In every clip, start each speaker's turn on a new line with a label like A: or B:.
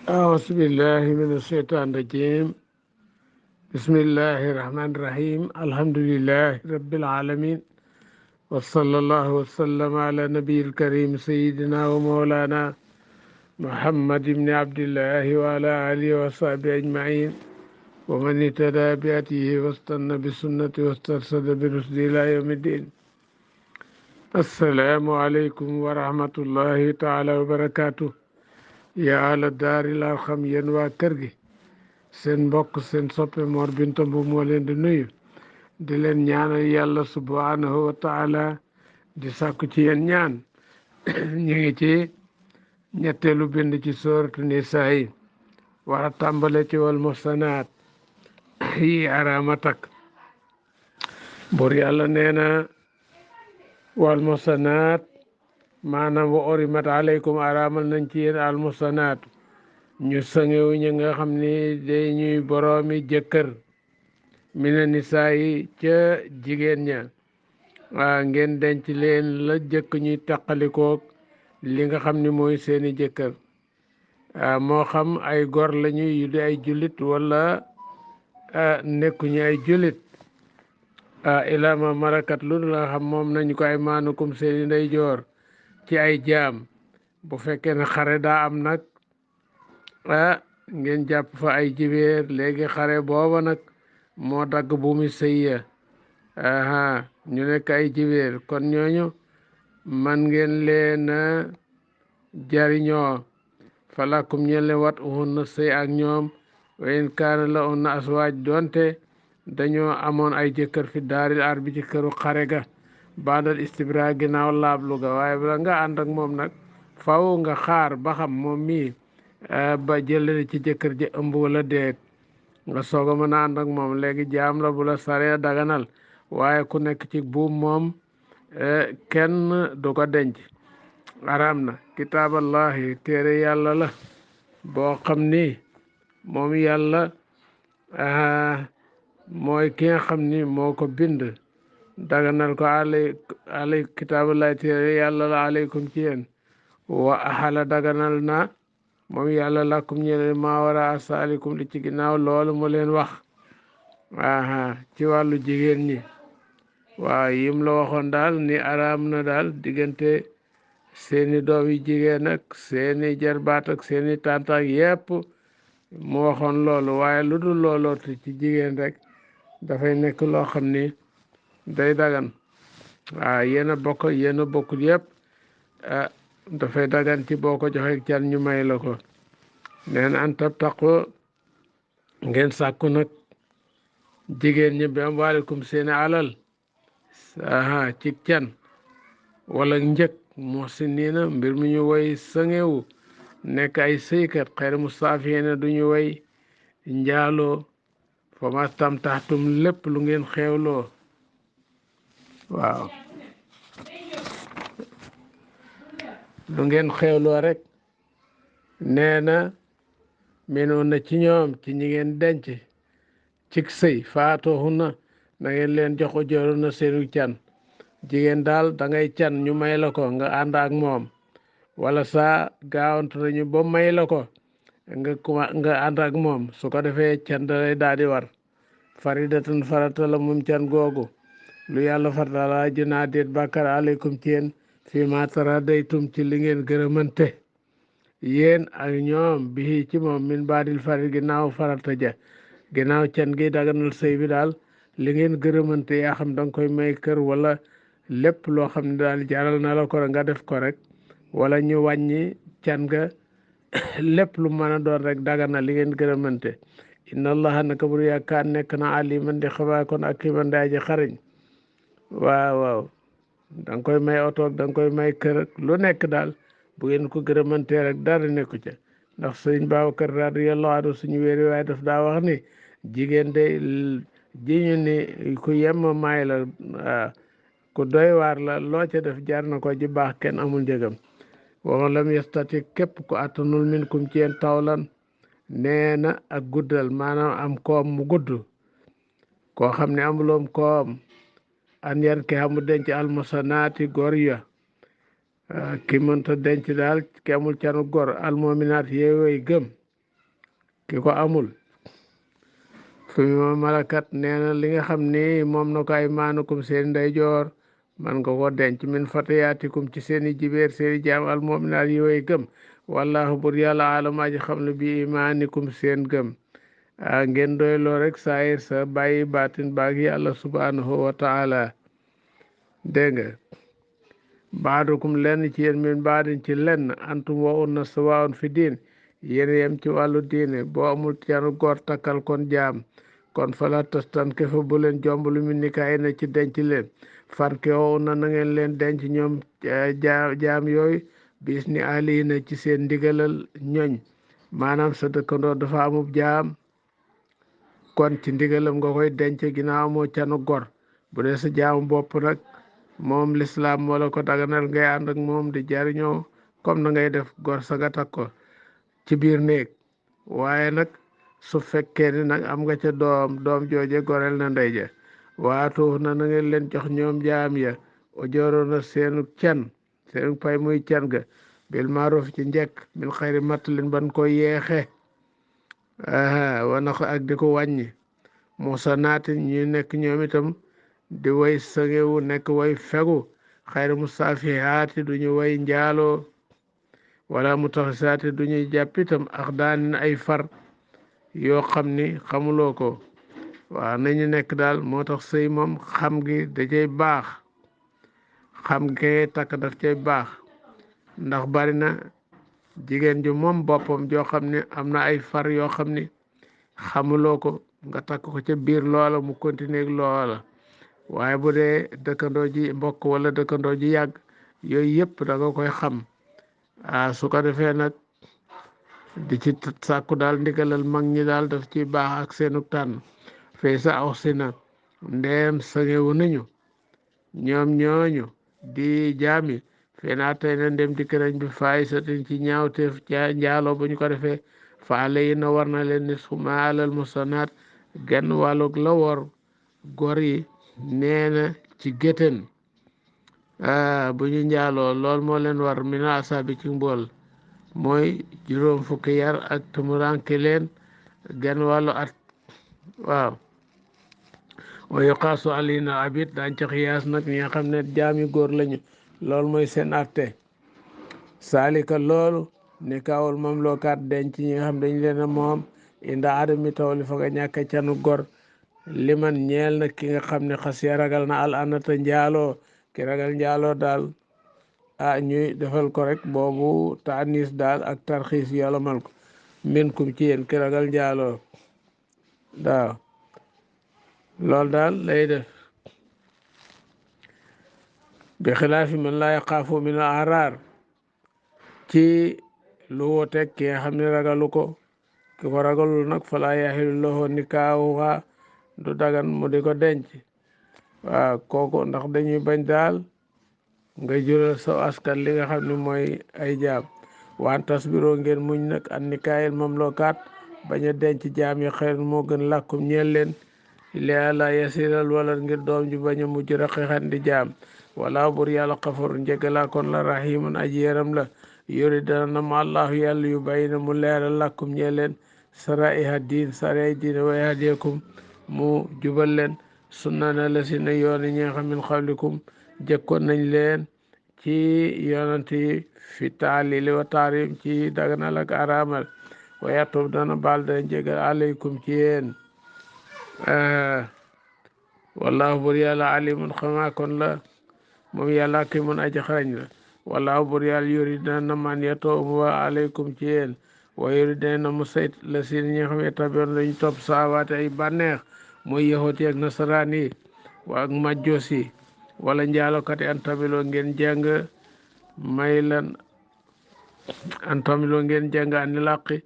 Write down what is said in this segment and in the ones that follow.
A: أعوذ بالله من الشيطان الرجيم. بسم الله الرحمن الرحيم. الحمد لله رب العالمين، وصلى الله وسلم على نبي الكريم سيدنا ومولانا محمد بن عبد الله وعلى آله وصحبه أجمعين، ومن اهتدى بهديه واستنى بسنته واسترشد برشده إلى يوم الدين. السلام عليكم ورحمة الله تعالى وبركاته. يا أهل الدار الأرحم ين وكرغي. seen mbokk seen soppe Mor Binta Mbuub moo leen di nuyu di leen ñaanal yàlla subhanahu wa taala di sàkku ci yéen ñaan. ñu ngi ci ñetteelu bind ci sooratu Nisaa yi war a tàmbale ci wal muhsanaat yi araama takk. bur yàlla nee na wal muhsanaat maanaam wa orimat aleykum araamal nañ ci yéen al muhsanaat ñu sangewu ñi nga xam ni day ñuy boroomi jëkkër mina nisaa yi ca jigéen ña ngeen denc leen la jëkk ñuy taqalikook li nga xam ni mooy seeni jëkkër moo xam ay gor lañuy yu di ay jullit wala nekkuñu ay jullit ilaa ma malakat lu nga xam moom nañu ko ay maanukum seeni ndeyjoor ci ay jaam. bu fekkee ne xare daa am nag ngeen jàpp fa ay jibéer léegi xare booba nag moo dagg bu mu sëy ya ñu nekk ay jibéer kon ñooñu man ngeen leen jariñoo falakum ñeen leen wat uhunna sëy ak ñoom wa in kaana la unna aswaaj donte dañoo amoon ay jëkkër fi daaril arbi ci këru xare ga baadal istibra ginnaaw laablu ga waaye bala nga ànd ak moom nag faw nga xaar ba xam moom mii ba jëlee ci jëkkër ji ëmb wala déet nga soog a mën a ànd ak moom. léegi jaam la bu la saree daganal waaye ku nekk ci buum moom kenn du ko denc. araam na kitaaballahi téere yàlla la boo xam ni moom yàlla mooy ki nga xam ni moo ko bind daganal ko alay kitaaballahi téere yàlla la aleykum ci yéen wa ahala daganal na moom yàlla lakum ñene maa wara asaalikum li ci ginnaaw loolu mu leen wax ci wàllu jigéen ñi. waaw yim la waxoon daal ni araam na daal diggante seeni doom yi jigéen ak seeni jarbaat ak seeni tànt ak yépp mu waxoon loolu. waaye lu dul loolootu ci jigéen rek dafay nekk loo xam ni day dagan. yéen a bokkul yépp dafay dagan ci boo ko joxe can ñu may la ko. nee na an tabtaqu ngeen sàkku nag jigéen ñi bi am waalikum seeni alal ci can wala njëg muhsiniina mbir mi ñu woy sëngewu nekk ay sëykat xayra mustaafiina du ñu woy njaaloo fa ma stamtahtum lépp lu ngeen xeewloo. waaw lu ngeen xeewloo rek nee na menoon na ci ñoom ci ñi ngeen denc cig sëy faatoohunna na ngeen leen jox ujooru na seenu can. jigéen daal da ngay can ñu may la ko nga ànd ak moom wala saa gaawantu nañu ba may la ko nga ànd ak moom su ko defee can da lay daal di war faridatan farata la moom can googu. lu yàlla fartala junaa déet bàkkar aleykum ci yéen fii ma taradaytum ci li ngeen gërëmante yéen ak ñoom bi ci moom min baadil farid ginnaaw farata ja ginnaaw can gi daganal sëy bi daal li ngeen gërëmante yaa xam danga koy may kër wala lépp loo xam ne daal jaral na la ko nga def ko rek wala ñu wàññi can ga lépp lu mën a doon rek daganal li ngeen gërëmante. inna allaha naka bur yaakaar nekk na aliman di xabaar kon ak kiman daa ji xariñ. waaw danga koy may oto danga koy may kër lu nekk daal bu ngeen ko gërëmantee rek dara nekku ca. ndax sëriñ Babacar radiyallahu anhu suñu wéeri waaye daf daa wax ni jigéen de ji ñu ni ku yem may la ku doy waar la loo ca def jar na ko ji baax kenn amul njëgam. wa lam yastati képp ku attanul min kum ci yéen tawlan nee na ak guddal maanaam am koom mu gudd koo xam ne amuloom koom an yan ki xamu denc almusanaati góor ya ki mënta denc daal ki amul canu góor almominaat yeewoy gëm ki ko amul fi ma malakat nee na li nga xam ni moom na ko ay maanukum seen ndeyjoor man nga ko denc min fatayaatikum ci seeni jibéer seeni jaam al mu'minaat yooyu gëm wallahu bur yàlla alam aji xam ne bi imaanikum seen gëm ngeen doy loo rek saayir sa bàyyi baatin baag yàlla subhanahu wa taala dégg nga baadukum lenn ci yéen min baadin ci lenn antum wa unna sawaun fi diin yéen yem ci wàllu diine boo amul canu góor takkal kon jaam kon fala tastan kefa bu leen jomb lu mu nikaay na ci denc leen farke woo na ngeen leen denc ñoom jaam yooyu bis ni ali na ci seen ndigalal ñoñ maanaam sa dëkkandoo dafa amub jaam kon ci ndigalam nga koy denc ginnaaw moo canu gor bu dee sa jaamu bopp nag moom lislaam moo la ko daganal ngay ànd ak moom di jariñoo comme na ngay def gor sa nga takk ko ci biir néeg waaye nag su fekkee ni nag am nga ca doom jooje goreel na ndey ja waatu na ngeen leen jox ñoom jaam ya ojooroon na seenu can seenu pay muy can ga bil maaruf ci njekk bil xayri matt leen ban ko yeexe wana ko ak di ko wàññi musa naati ñu nekk ñoom itam di way sangewu nekk way fegu xayri musaafihaati duñu way njaaloo wala mu taxisaati duñuy jàpp itam ak daanin ay far yoo xam ni xamuloo ko waaw nañu nekk daal moo tax sëy moom xam gi da cay baax xam gi takk daf cay baax ndax bari na jigéen ju moom boppam joo xam ne am na ay far yoo xam ni xamuloo ko nga takk ko ca biir loola mu continuer loola waaye bu dee dëkkandoo ji mbokk wala dëkkandoo ji yàgg yooyu yëpp da nga koy xam su ko defee nag di ci sàkku daal ndigalal mag ñi daal daf ci baax ak seenu tànn fay sa aw si na ndeem sangewu nañu ñoom ñooñu di jaami fee naa tey na ndem dikk nañ bi faay satin ci ñaawteef njaaloo bu ñu ko defee faale yi na war na leen ni suma alal musanaat genn wàllug la wor gor yi nee na ci gétén bu ñu njaaloo lool moo leen war mina asaabi ci mbool mooy juróom fukki yar ak tumuranke leen genn wàllu at waaw wa yuqaasu alina abid daañ ca xiyaas nag ñi nga xam ne jaami góor lañu loolu mooy seen atte saalika loolu ni kaawul moom lookaat denc ñi nga xam dañ leen a moom inda adami tawli fa nga ñàkk canu gor liman ñeel na ki nga xam ne xas ya ragal na al anata njaaloo ki ragal njaaloo daal ñuy defal ko rek boobu taanis daal ak tarxiis yolomal ko min kum ci yéen ki ragal njaaloo waaw loolu daal lay def bi xilaafi man laa yaqaafu min al araar ci lu woteeg ki nga xam ne ragalu ko ki ko ragalul nag falaa yaxilu lahu nikaahuha du dagan mu di ko denc waaw kooku ndax dañuy bañ daal nga jural sa askan li nga xam ne mooy ay jaam waan tasbiroo ngeen muñ nag an nikaayil mamlookaat bañ a denc jaam yi xëy moo gën làkkum ñeel leen la yasiral wala ngir doom ji bañ a mujj raqiqan di jaam wala bur yàlla xafur njëgalaa kon la rahimun aji yaram la yori dana na ma allahu yàlla yu bàyyi na mu leeral làkkum ñeel leen saraiha diin saray diine way hadiyakum mu jubal leen sunna na la si na yooni ñi nga xam min xablikum jëkkoon nañ leen ci yonant yi fi taalili wa taarim ci daganal ak araamal wa yatub dana baal dana jégal alaykum ci yéen wallahu bur yàlla alimun xamaa kon la moom yàlla ki mun aji xarañ la wallahu bur yàlla yuri dana na man yetoo mu wa alaykum ci yéen wa yuri dana na mu sayt la si ñi nga xam ne tabion lañu topp saawaate ay bànneex mooy yahuudi ak nasaraan yi wa ak majjoos yi wala njaalokat yi an tamiloo ngeen jàng may lan an tamiloo ngeen jàng ani làqi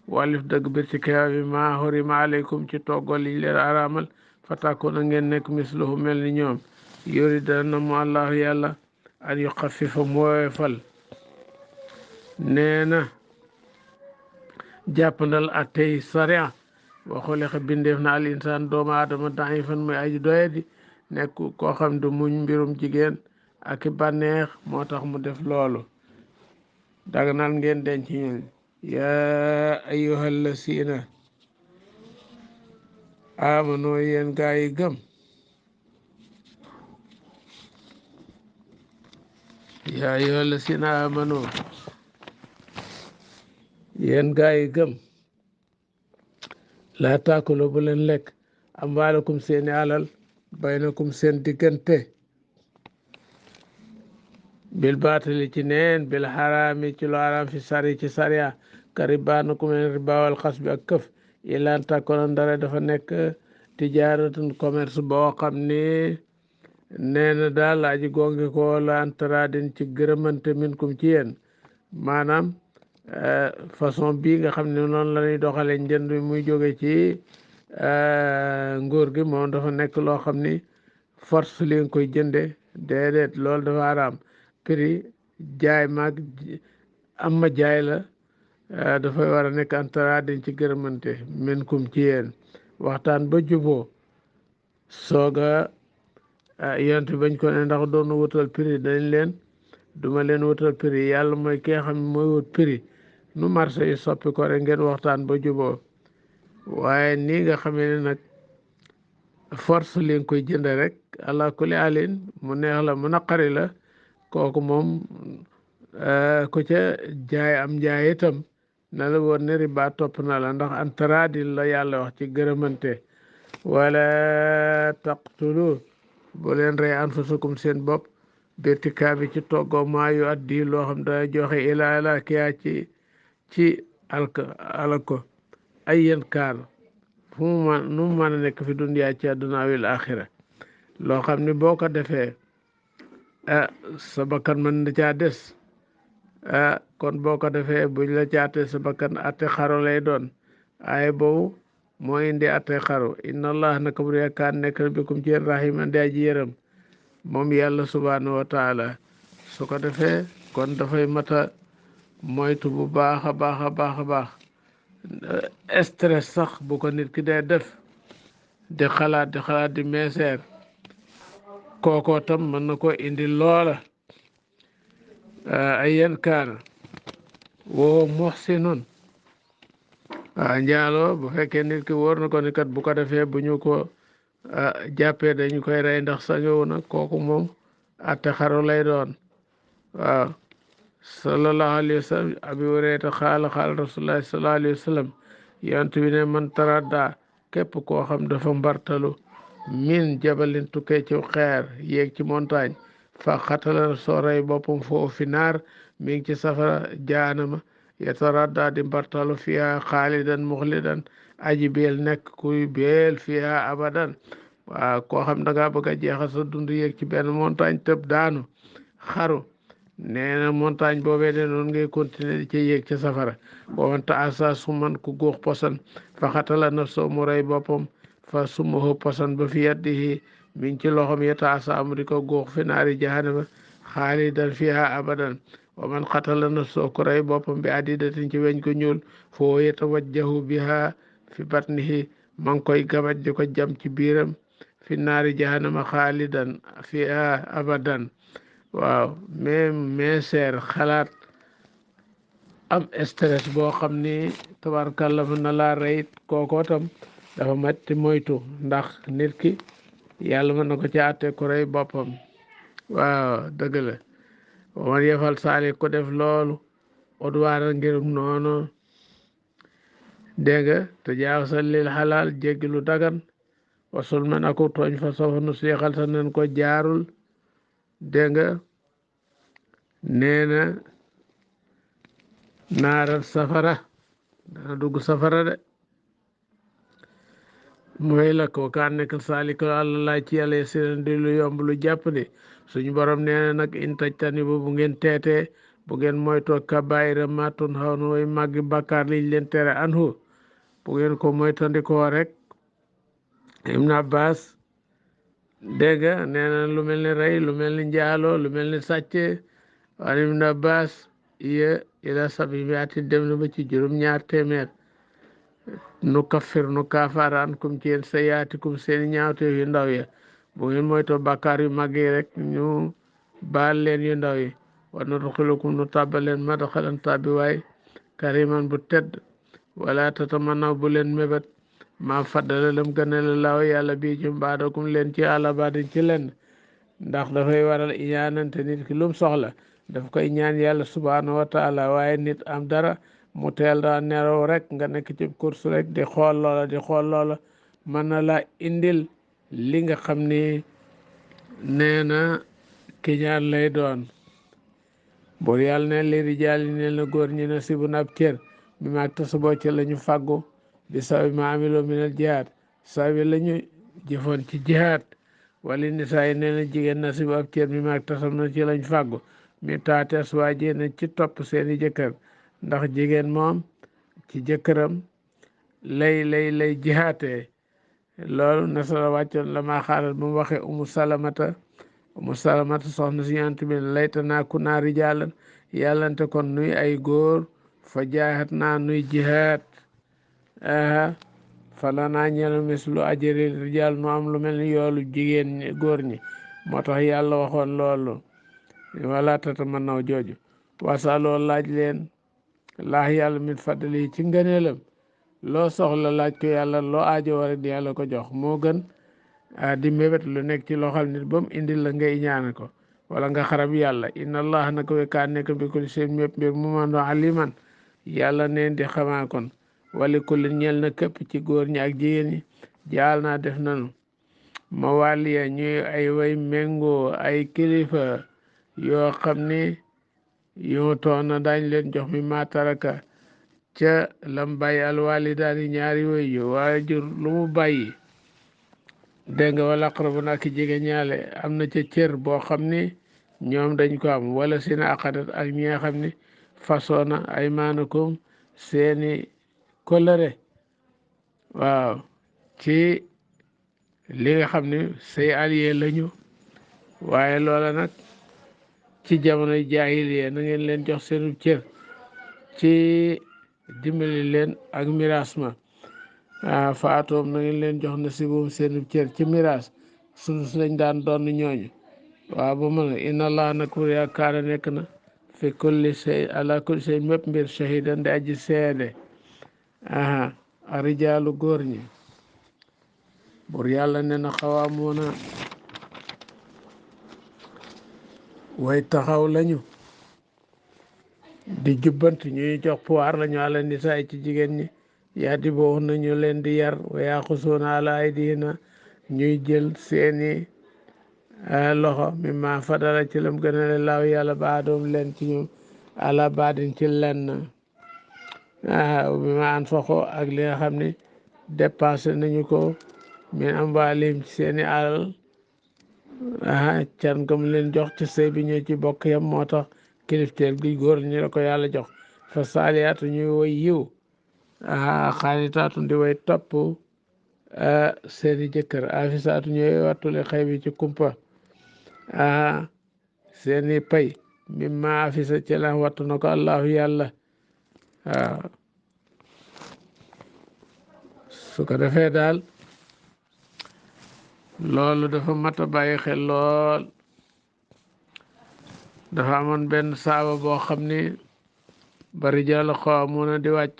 A: walif dëgg bir ci kaw bi ma hurima aleykum ci toggol liñ leen araamal fatakuna ngeen nekk misluhu mel ni ñoom yori dana na mu allahu yàlla an yu xafifa mooyefal nee na jàppandal ak tey sariya waxule xa bindeef na al insaan doomu aadama daifan muy aji doyadi nekk koo xam du muñ mbirum jigéen ak i bànneex moo tax mu def loolu daganal ngeen denc ñun yaa ayyuhal lazina amanu yéen gaa yi gëm yaa ayyuhal lazina amanu yéen gaa yi gëm laa taakulu bu leen lekk amwaalakum seeni alal baynakum seen diggante bil baatali ci neen bil xaraami ci lu xaraam fi sari ci sariya ka riba na ku mel riba wal xas bi ak këf ilaan takkoon ndara dafa nekk tijaaratun commerce boo xam ni nee na daal aji gonge ko la antaradin ci gërëmante minkum ci yéen maanaam façon bii nga xam ne noonu la ñuy doxalee njënd muy jóge ci nguur gi moom dafa nekk loo xam ni force li nga koy jënde déedéet loolu dafa araam prix jaay maag am ma jaay la dafay war a nekk antaradin ci gërëmante minkum ci yéen waxtaan ba juboo sooga yonent bi bañ ko ne ndax doon wutal prix dañ leen duma leen wutal prix yàlla mooy ki nga xam ne mooy wut prix nu marché yi soppi ko rek ngeen waxtaan ba juboo waaye nii nga xamee ne nag force li nga koy jënd rek ala kulli alin mu neex la mu naqari la kooku moom ku ca jaay am jaay itam na la woon ne riba topp na la ndax antaraadil la yàlla wax ci gërëmante wala taqtulu bu leen rey anfusakum seen bopp birtikaa bi ci toggoo maa yu addi loo xam dana joxe ilaa la kiyaa ci alko ay yen kaar fu mu man nu mu mën a nekk fi dunyaa ci àdduna awil axira loo xam ni boo ko defee sa bakkan mën na caa des kon boo ko defee buñ la caate sa bakkan atte xaro lay doon ay boobu moo indi atte xaro inna allah naka bu dee kaan nekk na bikum ci yéen rahiman di aji yërëm moom yàlla subhanahu wa taala su ko defee kon dafay mata moytu bu baax a baax a baax a baax stress sax bu ko nit ki dee def di xalaat di meeseer kookoo tam mën na ko indi loola ay yen kaana woo muhsinun njaaloo bu fekkee nit ki wóor na ko ni kat bu ko defee bu ñu ko jàppee dañu koy rey ndax sañowu na kooku moom atte xaru lay doon waaw sallallahu alayhi wa sallam abi hurayra xaala rasulullahi sallallahu alayhi wa sallam yonent bi ne man taradda képp koo xam dafa mbartalu min jabalin tukkee ci xeer yéeg ci montagne fa xatala soo rey boppam foofu fi naar mi ngi ci safara jaanama yataradda di mbartalu fiha xaalidan muxlidan aji beel nekk kuy beel fiha abadan waaw koo xam da ngaa bëgg a jeexal sa dund yéeg ci benn montagne tëb daanu xaru nee na montagne boobee de noonu ngay continuer di ca yéeg ca safara wowanta asa suman ku góox posan fa xatala nafsoo mu rey boppam fa sumaho posan ba fi yaddihi mi ngi ci loxom yeta asa mu di ko góox fi naari jahannama xaalidan fiha abadan wa man xatala nafsoo ku rey boppam bi adidatin ci weñ ko ñuul foo yeta wajjahu biha fi batnihi ma ngi koy gabaj di ko jam ci biiram fi naari jahannama xaalidan fiha abadan waaw mais seer xalaat am stress boo xam ni tabarkàlla mën na laa reyit kookoo tam dafa matti moytu ndax nit ki yàlla mën na ko ci àtte ku rey boppam waaw dëgg la man yefal saali ko def loolu udwaana ngir noonu dégg nga te jaaw sa lil xalaal jéggi lu dagan wasul man aku tooñ fa sofa nu siixal sa nen ko jaarul dégg nga nee na naaral safara dana dugg safara de mooy la ko kaan nekk saaliko àlla laa ci yàlla siren di lu yomb lu jàpp de suñu borom nee na nag in tajtani bu ngeen teetee bu ngeen moytoo kabaayira matun xaw na way màggi bàkkaar liñ leen tere anhu bu ngeen ko moytandikoo rek Ibn Abbas dégg nga nee na lu mel ni rey lu mel ni njaaloo lu mel ni sàcce waan Ibn Abbas iya ila sabi miati dem na ba ci juróom-ñaar téeméer nu kaffir nu kaafaaraan kum ci yéen sa yaati kum seeni ñaawte yu ndaw ya bu ngeen moytoo bàkkaar yu mag yi rek ñu baal leen yu ndaw yi war na duxilukum nu tàbbal leen madxalan tàbbi waay kariman bu tedd wala tatamannaw bu leen mébét maa faddala lam gënale laaw yàlla bii ci baadakum leen ci àlla baadin ci lenn ndax dafay waral iñaanante nit ki lum soxla daf koy ñaan yàlla subhanahu wa taala waaye nit am dara mu teel daa neraw rek nga nekk ci course rek di xool loola mën na la indil li nga xam ni nee na kiñaan lay doon buur yàlla ne li rijaal yi neen na góor ñi na sibun ab cër mi maag tasaboo ci la ñu fàggu bi sawi ma amiloo minal jihaad sawi la ñu jëfoon ci jihaad wala nisaa yi nee na jigéen na sibu ab cër mi maag tasab na ci lañ fàggu mi taate aswaaji na ci topp seeni jëkkër ndax jigéen moom ci jëkkëram lay jihaatee loolu nasara wàccoon la maa xaaral ba mu waxee umu salamata soxna si yonent bi layta naa ku naa rijaalan yàllante kon nuy ay góor fa jaahat naa nuy jihaat fala naa ñelu mislu ajri rijaal nu am lu mel ni yoolu jigéen ñi góor ñi moo tax yàlla waxoon loolu wala tatamannaw jooju wasaloo laaj leen laax yàlla min fadli ci ngëneelam loo soxla laaj ko yàlla loo aajo war di yàlla ko jox moo gën di mébét lu nekk ci loxal nit ba mu indil la ngay ñaane ko wala nga xarab yàlla inna allah naka wekaa nekk bi kulli seen mépp mbir mu mandoo aliman yàlla neen di xamaa kon wali kulli ñeel na képp ci góor ñi ak jigéen ñi jaal naa def nanu ma wàlliya ñuy ay way méngoo ay kilifa yoo xam ni yoo toona dañ leen jox mi maataraka ca lam bàyyi alwalidaani ñaari way yu waajur lu mu bàyyi dégg nga wala aqrabuna ak jege ñaale am na ca cër boo xam ni ñoom dañ ko am wala sina aqadat ak ñi nga xam ni façona ay maanakum seeni kolëre waaw ci li nga xam ni say allié lañu waaye loola nag ci jamonoy jaahiliya na ngeen leen jox seenu cër ci dimbali leen ak miraas ma faatoom na ngeen leen jox na si boom seenu cër ci miraas sulus lañ daan doon ñooñu waaw ba mën a inna allah nag pour yaakaar nekk na fi kulli shay ala kulli shay mépp mbir shahidan di aji seede a rijaalu góor ñi bur yàlla ne na xawaamoona way taxaw lañu di jubbant ñuy jox pouvoir lañu àla nisaay ci jigéen ñi yaa di boo nañu leen di yar wa yaaxusuuna ala aydihina ñuy jël seeni loxo mi ma fadala ci lam gën a laaw yàlla baadoom leen ci ñu ala baadin ci lenn bi ma an faxo ak li nga xam ne dépensé nañu ko min amwaalim ci seeni alal can gam leen jox ci sëy bi ñoo ci bokk yam moo tax kilifteer gi góor ñi la ko yàlla jox fa saaliyaatu ñuy woy yiw xaanitaatu di way topp seeni jëkkër afisaatu ñuy wattule xëy bi ci kumpa seeni pay mimma afisa ci la wattu na ko allahu yàlla waaw su ko defee daal loolu dafa mat a bàyyi xel lool dafa amoon benn saaba boo xam ni bari jàll xawaamuuna di wàcc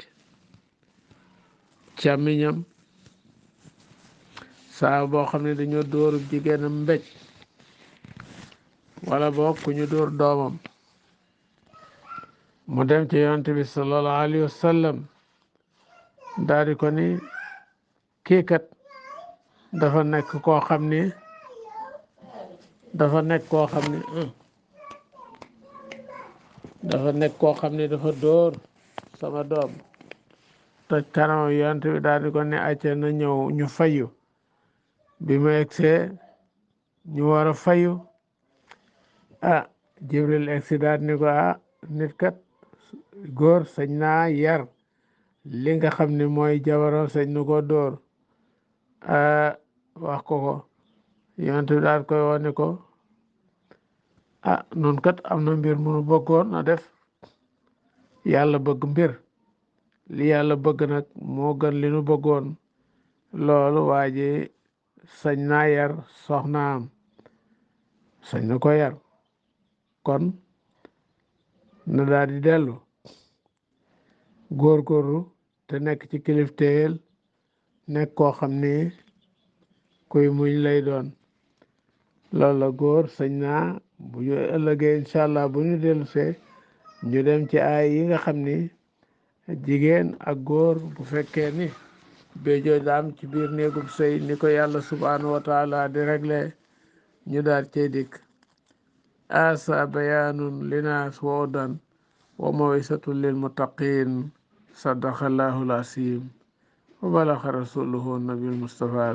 A: càmmiñam saaba boo xam ne dañoo dóoru jigéenam mbéj wala boog ku ñu dóor doomam mu dem ci yonent bi sallallahu alayhi wa sallam daal di ko ni kii kat dafa nekk koo xam ni dafa dóor sama doom toj kanamam yonent bi daal di ko ne acca na ñëw ñu fayu bi mu egsee ñu war a fayu Jibril egsi daal ni ko nit kat góor sañ naa yar li nga xam ne mooy jabaram sañ na ko dóor wax ko yonent bi daal koy wax ni ko noonu kat am na mbir munu bëggoon na def yàlla bëgg mbir li yàlla bëgg nag moo gën li nu bëggoon loolu waa ji sañ naa yar soxnaam sañ na ko yar kon na daal di dellu góorgóorlu te nekk ci kilifteel nekk koo xam ni kuy muñ lay doon. loolu la góor sañ naa bu ñu ëllëgee incha allah bu ñu dellusee ñu dem ci ay yi nga xam ni jigéen ak góor bu fekkee ni béjoo daam ci biir néegub sëy ni ko yàlla subhanahu wa taala di réglé ñu daal cey dikk. asa bayaanun linaas wa udan wa mawisatun lil muttaqin sadaqallahu al asim wa balaxa rasuluhu nabil mustafa